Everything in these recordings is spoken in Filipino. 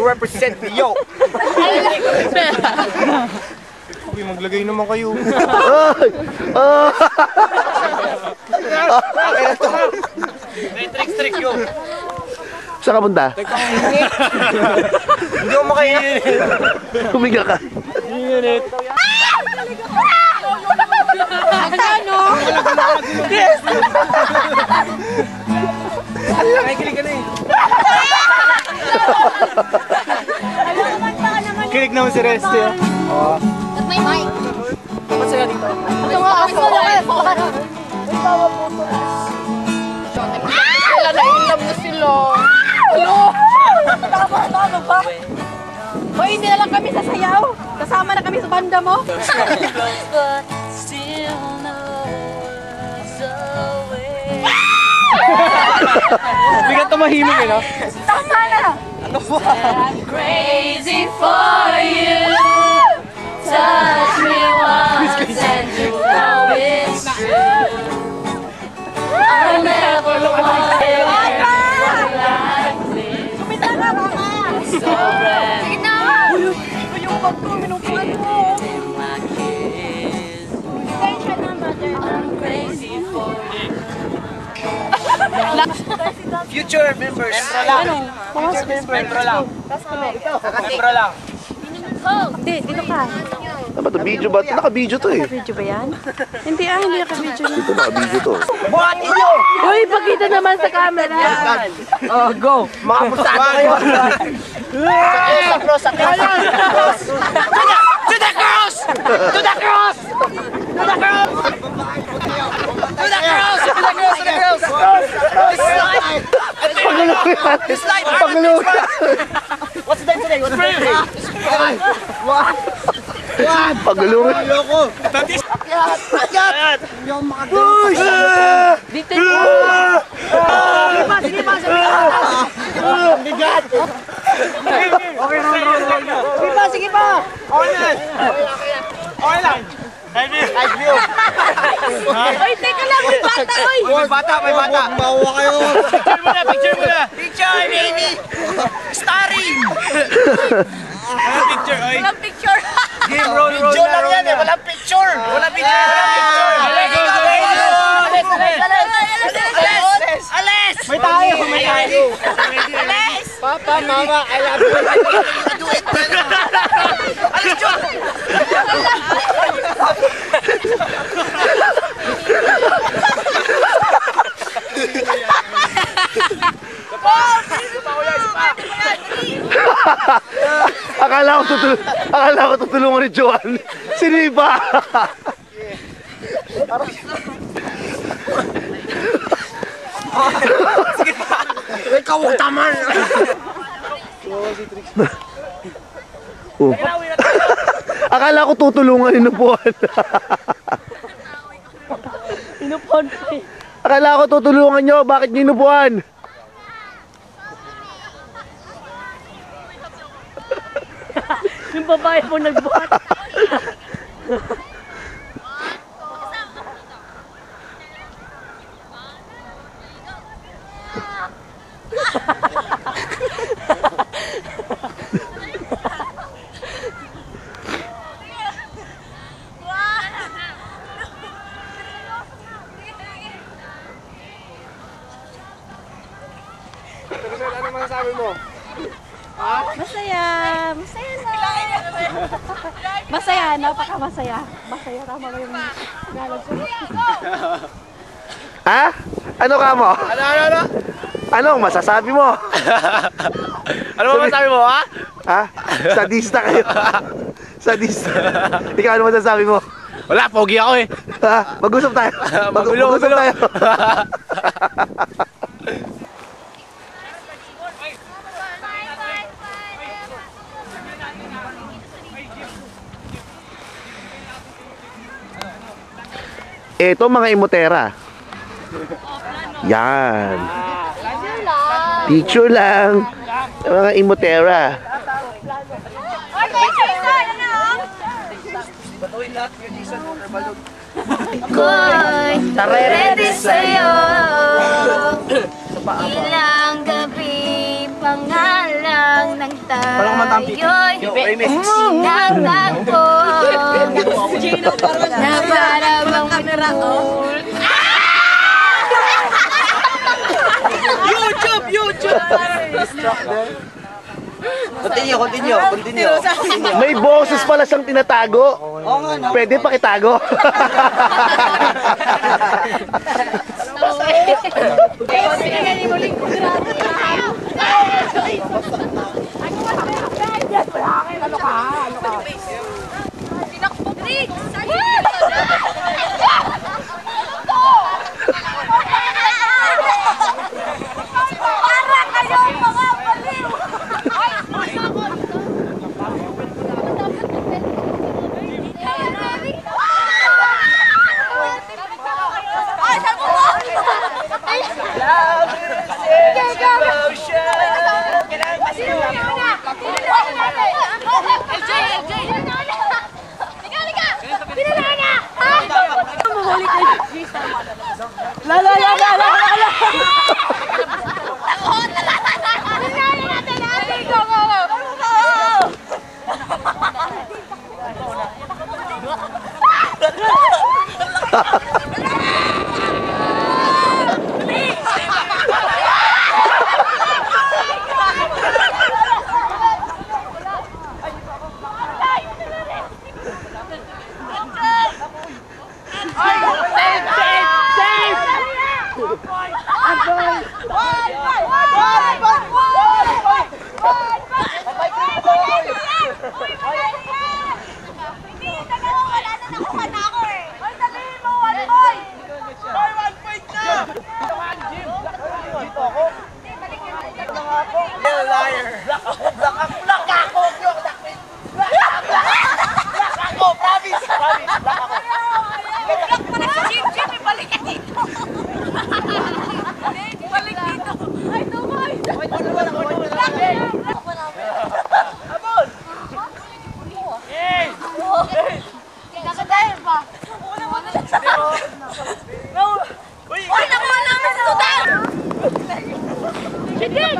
represent Leo. Uy, maglagay naman kayo. Trick yo. Saan ka punta? Hindi ako makahinga. Humiga ka. Ano? Yes! Nakikilig ka na eh. Kilig naman si Resty. Oo. At may mic. Masaya dito. Ito nga ako. Wala na ilam na sila. Hello? Tama ba? Hoy, hindi na lang kami sasayaw. Kasama na kami sa banda mo. Hindi ka tumahimik eh, no? Tama na! Ano ba? I'm crazy for you. Touch me once and you know it's true. I never wanted one like this. Kumita na, mama! So brand. Sige na! Ito yung bag ko, minupuan mo. Attention na, mother. I'm crazy for you. Future members. Membro lang. Membro lang. Hindi, dito ka. Ano ba ito? Video ba? Naka-video to eh. Video ba yan? Hindi hindi naka-video yan. Ito naka-video to. Buhati nyo! Uy, pakita naman sa camera. Oh, go! Mga pusado kayo! Sa cross! To the cross! To the cross! To the cross! To the cross! To the cross! To the cross! Slide! Slide! Pagulungan! What's the day today? What's the day today? Pagulungan! Akyat! Akyat! Hindi ako makagalit. Dito mo. Sige pa! Ang bigat! Okay na, sige pa! Okay na! Okay lang! Side view! Uy, teka lang, may bata, uy. May bata! May bata! Makuha kayo! Picture mo na! Picture mo na! Picture, baby! Starring! Picture, oy! Walang picture. Game roll! Video lang yan eh! Walang picture! Walang picture! Ales! May tayo! May tayo! Ales! Papa, mama, I love you! Do it! Ales, John! Akala ko tutulungan ni Joan. Siniba! Sige pa! Ikaw, taman! Oh. Akala ko tutulungan inupuan. Inupuan pa eh. Akala ko tutulungan nyo. Bakit nyo inupuan? Yung babae mo nagbuhat. Ano masasabi mo? Masaya. Masaya na. Masaya, napaka-masaya. Masaya, tama ba yung galag ko? Ha? Ano ka mo? Ano? Ano masasabi mo? Ano ba masasabi mo, ha? Ha? Sadista kayo. Sadista. Ikaw ano masasabi mo? Wala, pogi ako eh. Ha? Mag-usap tayo. Mag-usap tayo. Ito mga imotera. Yan. Picture lang. Mga imotera. Ako'y ready sa'yo. Ilang gabi pangalang nang tayo'y sinangako na para bang minul. YouTube! Continue. May boses pala siyang tinatago. Pwede pakitago.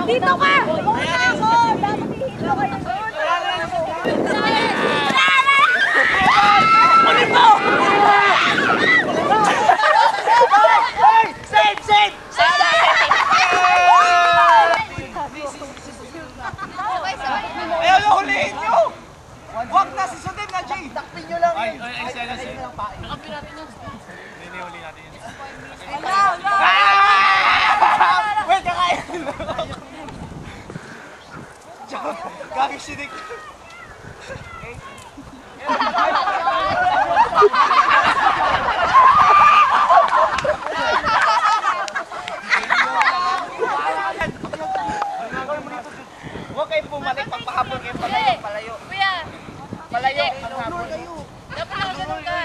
Dito ka! Ayaw na hulihin nyo! Huwag na sisundin na, Jay! Takpin nyo lang yun! Nakapin natin yun. Hindi, huli natin yun. Wait, kakain! Gagi sinik! Huwag kayo bumalik, pagpahabol kayo palayo. Kuya! Palayo. Dapat naganon ka.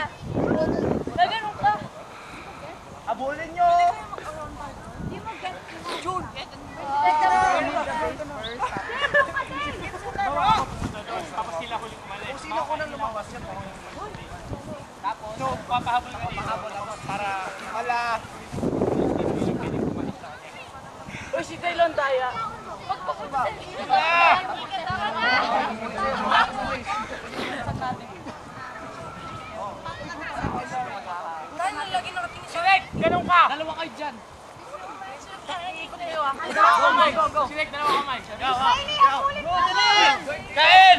Naganon ka. Abulin nyo! June! Tapos sila huling kumali. Kung sino ko nang lumawas yan. Tapos, so, papahabol ka dito. Para wala. Uy, si Taylon Daya. Silek, ganun ka! Dalawa kayo dyan. Ikot kayo ah. Go! Silek, dalawa kamay. Go! Kain!